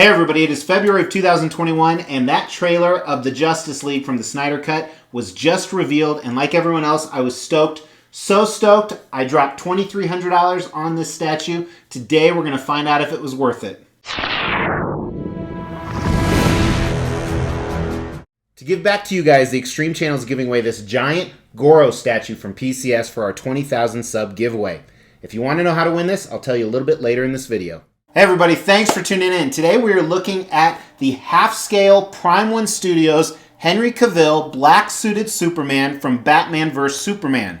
Hey everybody, it is February of 2021 and that trailer of the Justice League from the Snyder Cut was just revealed, and like everyone else, I was stoked. So stoked, I dropped $2,300 on this statue. Today we're going to find out if it was worth it. To give back to you guys, the Extreme Channel is giving away this giant Goro statue from PCS for our 20,000 sub giveaway. If you want to know how to win this, I'll tell you a little bit later in this video. Hey everybody, thanks for tuning in. Today we are looking at the half-scale Prime 1 Studios Henry Cavill black-suited Superman from Batman vs. Superman.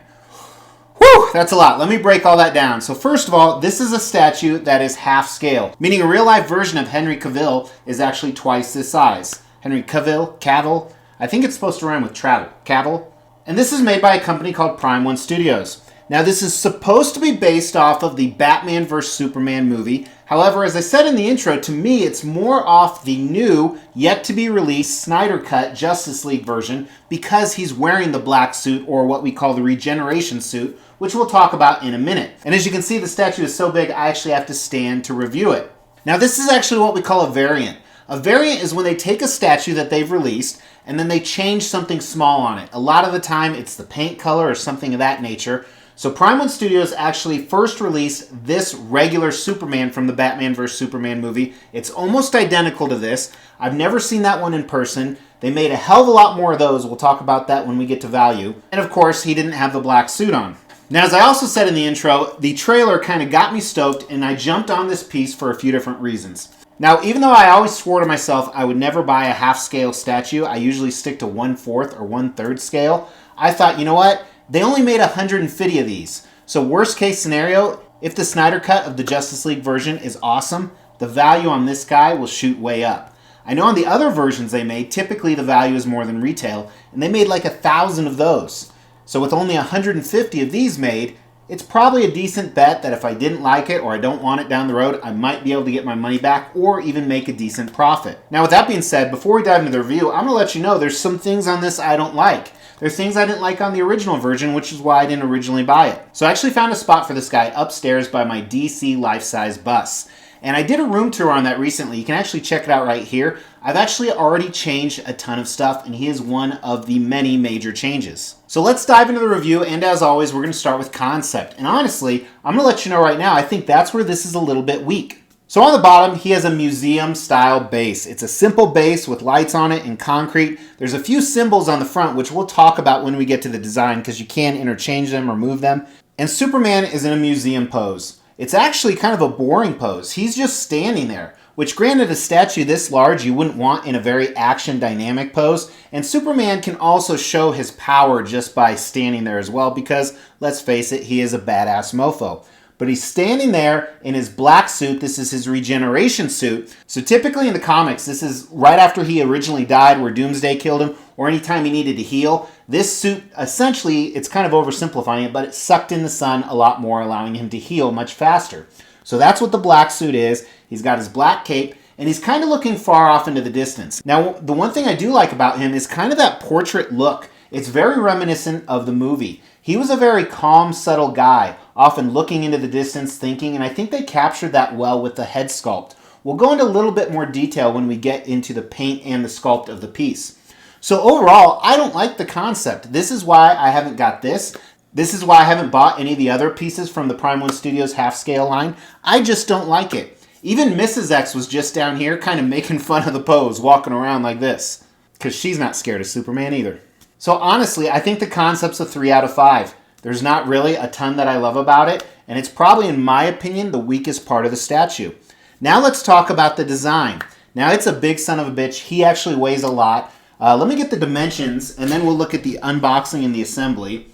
Whew, that's a lot. Let me break all that down. So first of all, this is a statue that is half-scale, meaning a real-life version of Henry Cavill is actually twice this size. Henry Cavill, I think it's supposed to rhyme with travel, Cavill. And this is made by a company called Prime 1 Studios. Now this is supposed to be based off of the Batman vs. Superman movie. However, as I said in the intro, to me it's more off the new, yet-to-be-released Snyder Cut Justice League version because he's wearing the black suit, or what we call the regeneration suit, which we'll talk about in a minute. And as you can see, the statue is so big I actually have to stand to review it. Now this is actually what we call a variant. A variant is when they take a statue that they've released and then they change something small on it. A lot of the time it's the paint color or something of that nature. So Prime 1 Studios actually first released this regular Superman from the Batman vs. Superman movie. It's almost identical to this. I've never seen that one in person. They made a hell of a lot more of those. We'll talk about that when we get to value. And of course, he didn't have the black suit on. Now, as I also said in the intro, the trailer kind of got me stoked and I jumped on this piece for a few different reasons. Now, even though I always swore to myself I would never buy a half-scale statue, I usually stick to 1/4 or 1/3 scale, I thought, you know what? They only made 150 of these. So worst case scenario, if the Snyder Cut of the Justice League version is awesome, the value on this guy will shoot way up. I know on the other versions they made, typically the value is more than retail, and they made like 1,000 of those. So with only 150 of these made, it's probably a decent bet that if I didn't like it or I don't want it down the road, I might be able to get my money back or even make a decent profit. Now with that being said, before we dive into the review, I'm going to let you know there's some things on this I don't like. There's things I didn't like on the original version, which is why I didn't originally buy it. So I actually found a spot for this guy upstairs by my DC life-size bus. And I did a room tour on that recently. You can actually check it out right here. I've actually already changed a ton of stuff, and he is one of the many major changes. So let's dive into the review, and as always, we're going to start with concept. And honestly, I'm going to let you know right now, I think that's where this is a little bit weak. So on the bottom, he has a museum-style base. It's a simple base with lights on it and concrete. There's a few symbols on the front, which we'll talk about when we get to the design, because you can interchange them or move them. And Superman is in a museum pose. It's actually kind of a boring pose. He's just standing there, which granted a statue this large you wouldn't want in a very action dynamic pose. And Superman can also show his power just by standing there as well, because let's face it, he is a badass mofo. But he's standing there in his black suit. This is his regeneration suit. So typically in the comics, this is right after he originally died, where Doomsday killed him, or anytime he needed to heal. This suit, essentially, it's kind of oversimplifying it, but it sucked in the sun a lot more, allowing him to heal much faster. So that's what the black suit is. He's got his black cape, and he's kind of looking far off into the distance. Now, the one thing I do like about him is kind of that portrait look. It's very reminiscent of the movie. He was a very calm, subtle guy, often looking into the distance, thinking, and I think they captured that well with the head sculpt. We'll go into a little bit more detail when we get into the paint and the sculpt of the piece. So overall, I don't like the concept. This is why I haven't got this. This is why I haven't bought any of the other pieces from the Prime 1 Studios half-scale line. I just don't like it. Even Mrs. X was just down here kind of making fun of the pose, walking around like this, because she's not scared of Superman either. So honestly, I think the concept's a 3 out of 5. There's not really a ton that I love about it, and it's probably, in my opinion, the weakest part of the statue. Now let's talk about the design. Now it's a big son of a bitch. He actually weighs a lot. Let me get the dimensions, and then we'll look at the unboxing and the assembly.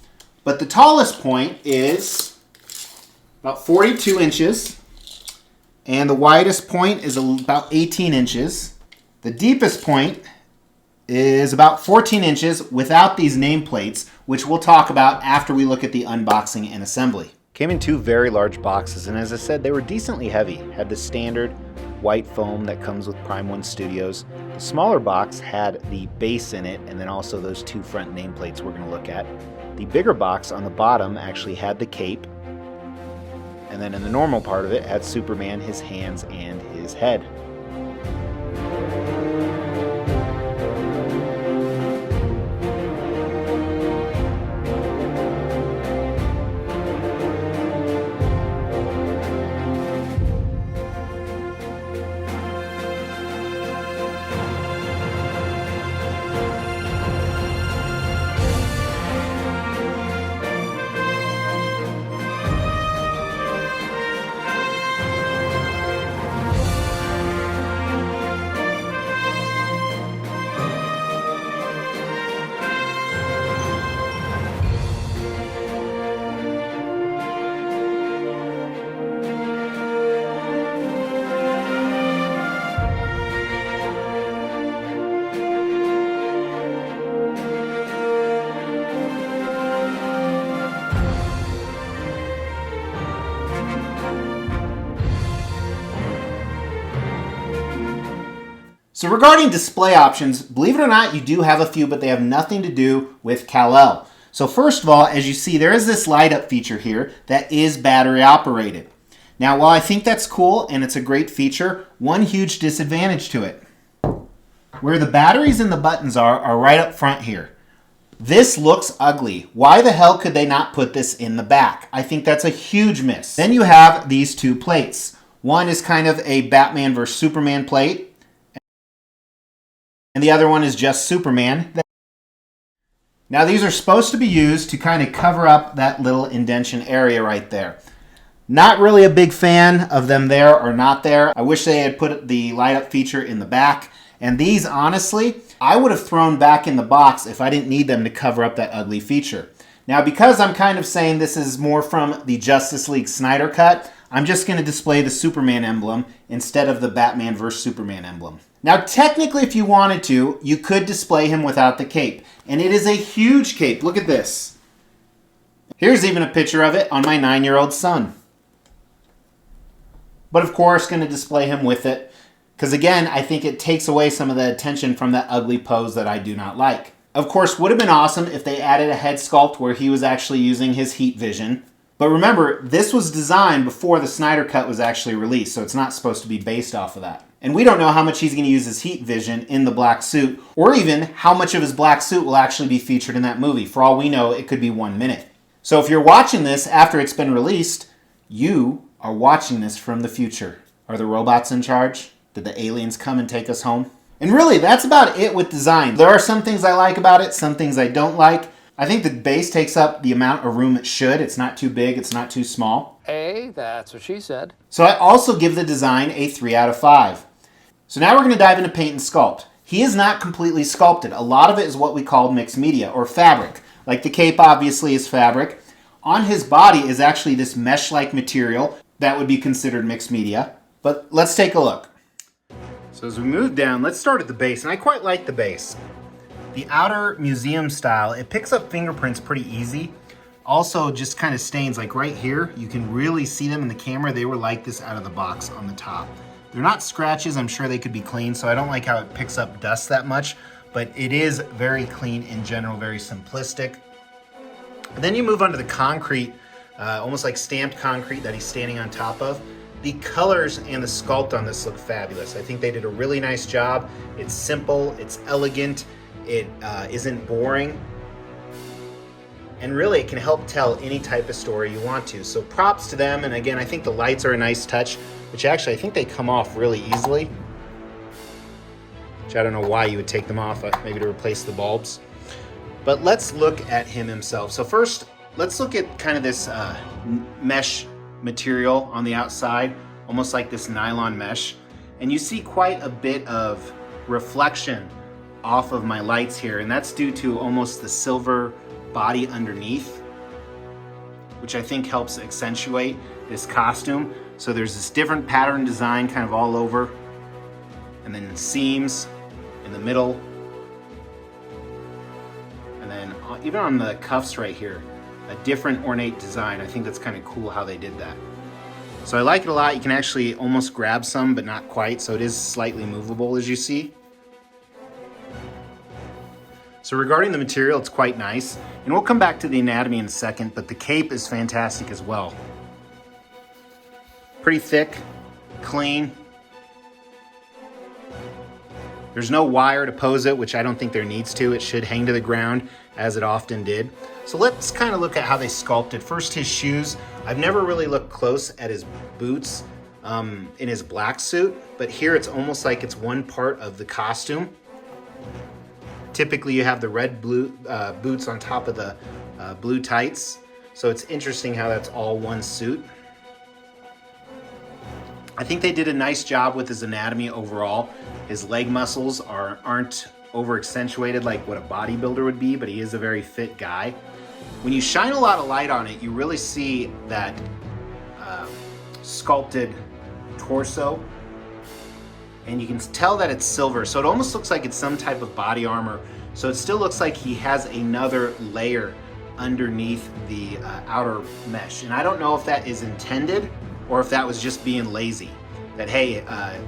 But the tallest point is about 42 inches, and the widest point is about 18 inches. The deepest point is about 14 inches without these nameplates, which we'll talk about after we look at the unboxing and assembly. Came in 2 very large boxes, and as I said, they were decently heavy. Had the standard white foam that comes with Prime 1 Studios. The smaller box had the base in it, and then also those 2 front nameplates we're going to look at. The bigger box on the bottom actually had the cape, and then in the normal part of it had Superman, his hands, and his head. So regarding display options, believe it or not, you do have a few, but they have nothing to do with Kal-El. So first of all, as you see, there is this light up feature here that is battery operated. Now, while I think that's cool and it's a great feature, one huge disadvantage to it. Where the batteries and the buttons are right up front here. This looks ugly. Why the hell could they not put this in the back? I think that's a huge miss. Then you have these two plates. One is kind of a Batman vs. Superman plate, and the other one is just Superman. Now these are supposed to be used to kind of cover up that little indentation area right there. Not really a big fan of them there or not there. I wish they had put the light up feature in the back. And these, honestly, I would have thrown back in the box if I didn't need them to cover up that ugly feature. Now, because I'm kind of saying this is more from the Justice League Snyder Cut, I'm just going to display the Superman emblem instead of the Batman vs. Superman emblem. Now, technically, if you wanted to, you could display him without the cape. And it is a huge cape. Look at this. Here's even a picture of it on my 9-year-old son. But of course, going to display him with it. Because again, I think it takes away some of the attention from that ugly pose that I do not like. Of course, would have been awesome if they added a head sculpt where he was actually using his heat vision. But remember, this was designed before the Snyder Cut was actually released, so it's not supposed to be based off of that. And we don't know how much he's going to use his heat vision in the black suit, or even how much of his black suit will actually be featured in that movie. For all we know, it could be 1 minute. So if you're watching this after it's been released, you are watching this from the future. Are the robots in charge? Did the aliens come and take us home? And really, that's about it with design. There are some things I like about it, some things I don't like. I think the base takes up the amount of room it should. It's not too big, it's not too small. Hey, that's what she said. So I also give the design a 3 out of 5. So now we're going to dive into paint and sculpt. He is not completely sculpted. A lot of it is what we call mixed media, or fabric. Like the cape obviously is fabric. On his body is actually this mesh-like material that would be considered mixed media. But let's take a look. So as we move down, let's start at the base, and I quite like the base. The outer museum style, it picks up fingerprints pretty easy. Also just kind of stains, like right here, you can really see them in the camera. They were like this out of the box on the top. They're not scratches, I'm sure they could be clean, so I don't like how it picks up dust that much, but it is very clean in general, very simplistic. And then you move onto the concrete, almost like stamped concrete that he's standing on top of. The colors and the sculpt on this look fabulous. I think they did a really nice job. It's simple, it's elegant, it isn't boring. And really it can help tell any type of story you want to. So props to them, and again, I think the lights are a nice touch, which actually I think they come off really easily. Which I don't know why you would take them off, maybe to replace the bulbs. But let's look at him himself. So first, let's look at kind of this mesh material on the outside, almost like this nylon mesh, and you see quite a bit of reflection off of my lights here, and that's due to almost the silver body underneath, which I think helps accentuate this costume. So there's this different pattern design kind of all over, and then seams in the middle, and then even on the cuffs right here, a different ornate design. I think that's kind of cool how they did that. So I like it a lot. You can actually almost grab some, but not quite. So it is slightly movable, as you see. So regarding the material, it's quite nice. And we'll come back to the anatomy in a second, but the cape is fantastic as well. Pretty thick, clean. There's no wire to pose it, which I don't think there needs to. It should hang to the ground, as it often did. So let's kind of look at how they sculpted. First, his shoes. I've never really looked close at his boots in his black suit, but here it's almost like it's one part of the costume. Typically you have the red blue boots on top of the blue tights. So it's interesting how that's all one suit. I think they did a nice job with his anatomy overall. His leg muscles aren't over accentuated like what a bodybuilder would be, but he is a very fit guy. When you shine a lot of light on it, you really see that sculpted torso, and you can tell that it's silver, so it almost looks like it's some type of body armor. So it still looks like he has another layer underneath the outer mesh, and I don't know if that is intended or if that was just being lazy. that, hey,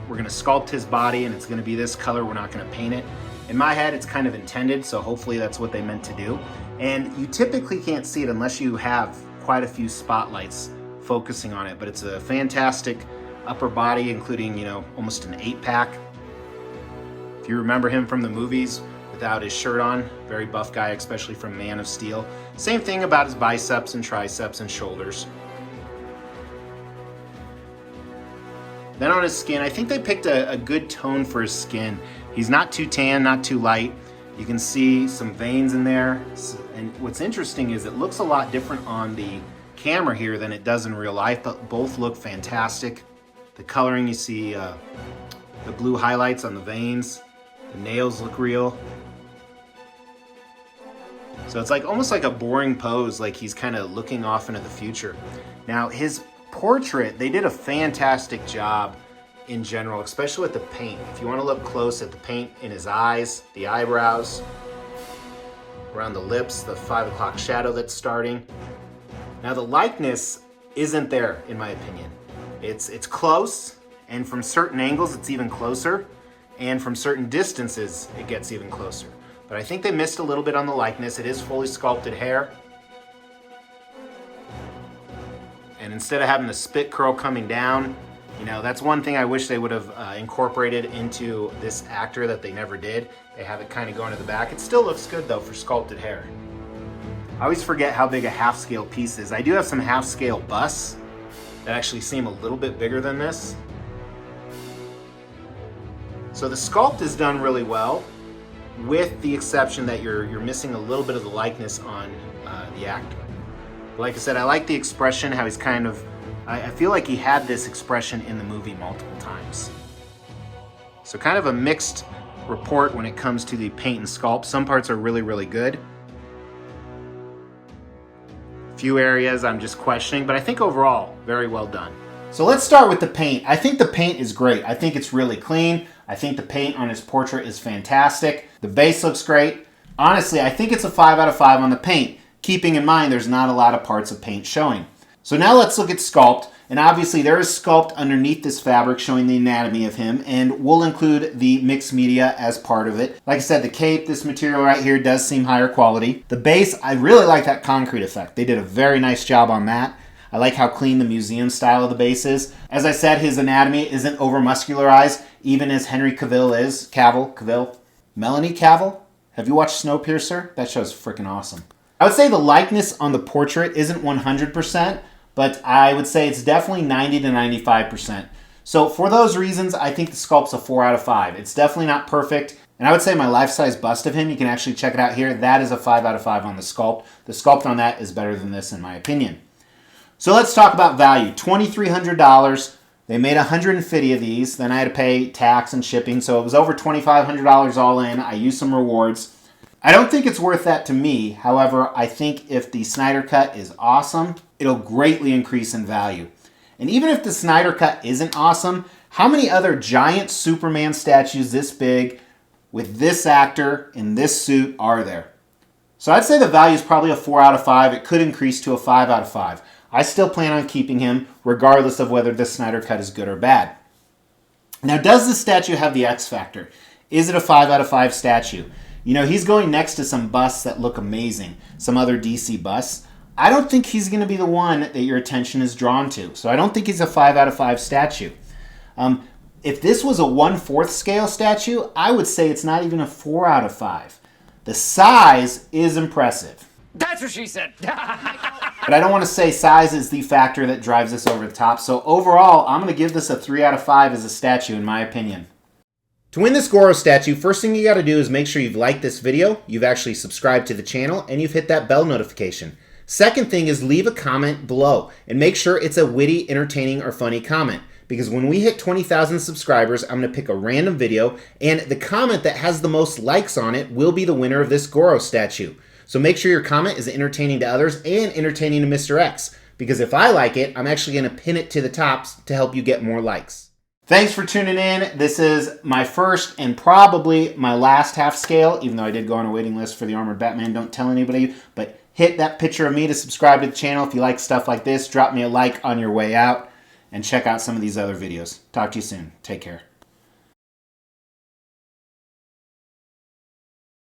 we're going to sculpt his body and it's going to be this color, we're not going to paint it. In my head, it's kind of intended, so hopefully that's what they meant to do. And you typically can't see it unless you have quite a few spotlights focusing on it, but it's a fantastic upper body, including, almost an 8-pack. If you remember him from the movies without his shirt on, very buff guy, especially from Man of Steel. Same thing about his biceps and triceps and shoulders. Then on his skin, I think they picked a good tone for his skin. He's not too tan, not too light. You can see some veins in there. And what's interesting is it looks a lot different on the camera here than it does in real life, but both look fantastic. The coloring, you see the blue highlights on the veins. The nails look real. So it's almost like a boring pose, like he's kind of looking off into the future. Now his portrait, they did a fantastic job in general, especially with the paint. If you want to look close at the paint in his eyes, the eyebrows, around the lips, the 5 o'clock shadow that's starting. Now the likeness isn't there, in my opinion. It's close, and from certain angles it's even closer, and from certain distances it gets even closer. But I think they missed a little bit on the likeness. It is fully sculpted hair. And instead of having the spit curl coming down, that's one thing I wish they would have incorporated into this actor that they never did. They have it kind of going to the back. It still looks good though for sculpted hair. I always forget how big a half-scale piece is. I do have some half-scale busts that actually seem a little bit bigger than this. So the sculpt is done really well, with the exception that you're missing a little bit of the likeness on the actor. Like I said, I like the expression, how he's kind of, I feel like he had this expression in the movie multiple times. So kind of a mixed report when it comes to the paint and sculpt. Some parts are really, really good. A few areas I'm just questioning, but I think overall, very well done. So let's start with the paint. I think the paint is great. I think it's really clean. I think the paint on his portrait is fantastic. The base looks great. Honestly, I think it's a 5 out of 5 on the paint, keeping in mind there's not a lot of parts of paint showing. So now let's look at sculpt. And obviously there is sculpt underneath this fabric showing the anatomy of him, and we'll include the mixed media as part of it. Like I said, the cape, this material right here does seem higher quality. The base, I really like that concrete effect. They did a very nice job on that. I like how clean the museum style of the base is. As I said, his anatomy isn't over muscularized, even as Henry Cavill is. Cavill. Melanie Cavill? Have you watched Snowpiercer? That show's freaking awesome. I would say the likeness on the portrait isn't 100%, but I would say it's definitely 90 to 95%. So for those reasons, I think the sculpt's a 4 out of 5. It's definitely not perfect. And I would say my life-size bust of him, you can actually check it out here. That is a 5 out of 5 on the sculpt. The sculpt on that is better than this in my opinion. So let's talk about value. $2,300. They made 150 of these. Then I had to pay tax and shipping, so it was over $2,500 all in. I used some rewards. I don't think it's worth that to me. However, I think if the Snyder Cut is awesome, it'll greatly increase in value. And even if the Snyder Cut isn't awesome, how many other giant Superman statues this big with this actor in this suit are there? So I'd say the value is probably a 4 out of 5. It could increase to a 5 out of 5. I still plan on keeping him regardless of whether this Snyder Cut is good or bad. Now, does this statue have the X factor? Is it a 5 out of 5 statue? He's going next to some busts that look amazing, some other DC busts. I don't think he's going to be the one that your attention is drawn to. So I don't think he's a 5 out of 5 statue. If this was a 1/4 scale statue, I would say it's not even a 4 out of 5. The size is impressive. That's what she said. But I don't want to say size is the factor that drives this over the top. So overall, I'm going to give this a 3 out of 5 as a statue, in my opinion. To win this Goro statue, first thing you got to do is make sure you've liked this video, you've actually subscribed to the channel, and you've hit that bell notification. Second thing is leave a comment below, and make sure it's a witty, entertaining, or funny comment. Because when we hit 20,000 subscribers, I'm going to pick a random video, and the comment that has the most likes on it will be the winner of this Goro statue. So make sure your comment is entertaining to others and entertaining to Mr. X. Because if I like it, I'm actually going to pin it to the tops to help you get more likes. Thanks for tuning in. This is my first and probably my last half scale, even though I did go on a waiting list for the Armored Batman. Don't tell anybody, but hit that picture of me to subscribe to the channel. If you like stuff like this, drop me a like on your way out. and check out some of these other videos. Talk to you soon. Take care.